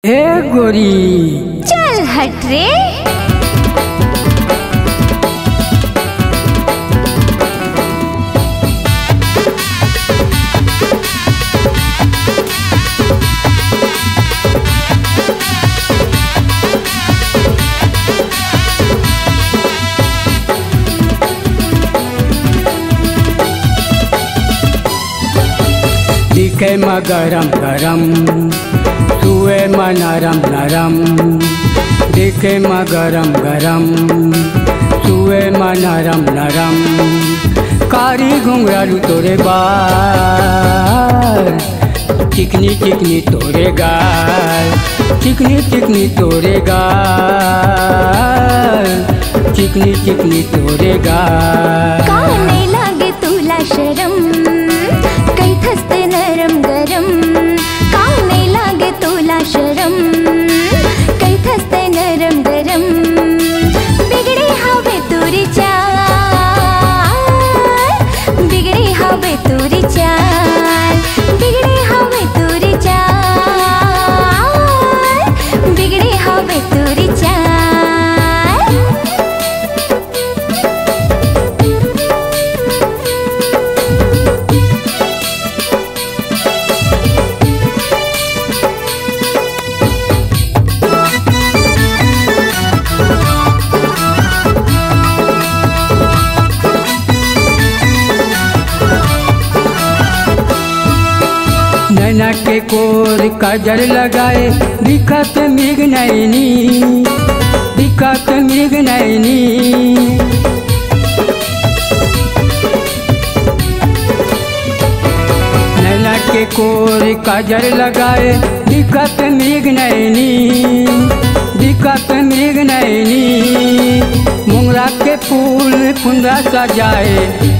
ए गोरी चल हट रे। दिखे म गरम गरम छुए म नरम नरम। दिखे म गरम गरम छुए म नरम नरम। कारी घुंघरालू तोरे बाल, चिकनी चिकनी तोरे गाल, चिकनी चिकनी तोरे गाल, चिकनी चिकनी तोरे गाल। काने लागे तुला शरम, कई थसते नरम गरम। काने लागे तुला शरम, कई थसते नरम गरम। बिगड़े हवे तुरी चाल, बिगड़े हवे तुरी चाल, बिगड़े हवे तुरी चाल, बिगड़े हवे तुरी चाल। नैना के कोर काजल लगाए दिखत मृग नैनी, दिखत मृग नैनी। नैना के कोर काजल लगाए दिखत मृग नैनी, दिखत मृग नैनी। मुंगरा के फूल फुंदा सजाए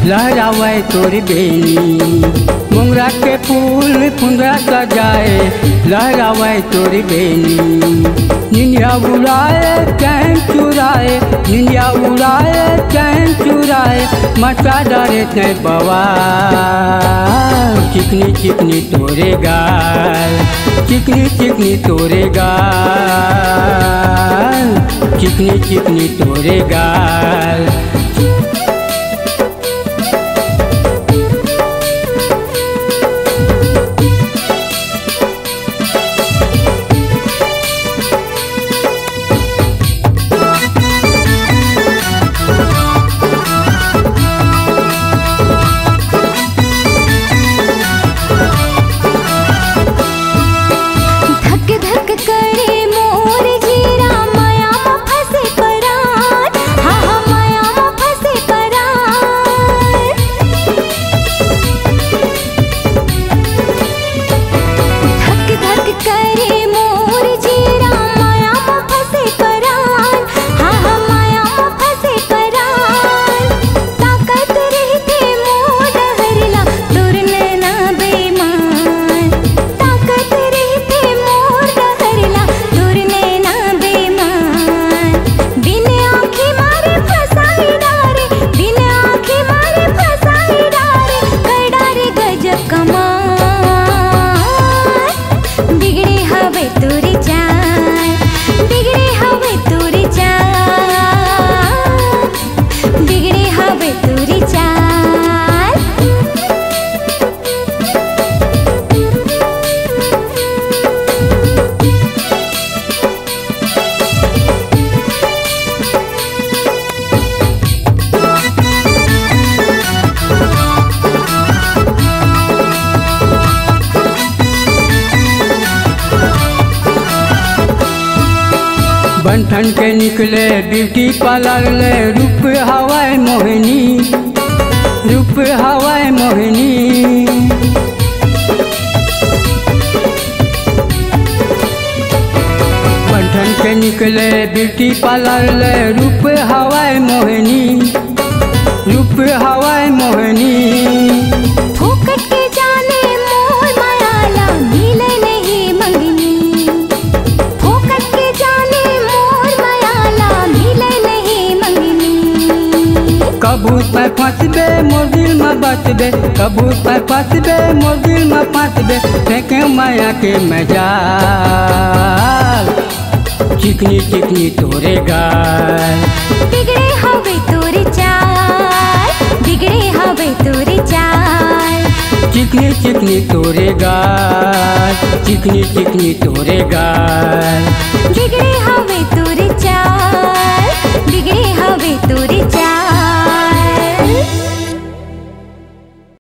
लहरावे तोरी बेनी। मुंगरा के फूल फुंदा सजाए लहरावे तोरी बेनी। निंदिया उड़ाए चैन चुराए, निंदिया उड़ाए चैन चुराए। मचा डारे तै बवाल, चिकनी चिकनी तोरे गाल, चिकनी चिकनी तोरे गाल, चिकनी चिकनी तोरे गाल। बंठन के निकले ब्यूटी पार्लर ले रूप हवाए मोहिनी, रूप हवाए मोहिनी। बंठन के निकले ब्यूटी पार्लर ले रूप हवाए मोहिनी, रूप हवाए मोहिनी। फूकट के जाने मोर मायाला मिले नहीं मंगनी, फूकट के जाने मोर मायाला मिले नहीं मंगनी। कबूत में फंसबे मोर दिल में बसबे, कबूत में फंसबे मोर दिल में फंसबे। फेंके माया के मजा चिकनी चिकनी तोरे गाल। बिगड़े हवे तोरे चाल, बिगड़े हवे तोरे चाल। चिकनी चिकनी तोरे गाल, चिकनी चिकनी तोरे गाल। बिगड़े हवे तोरे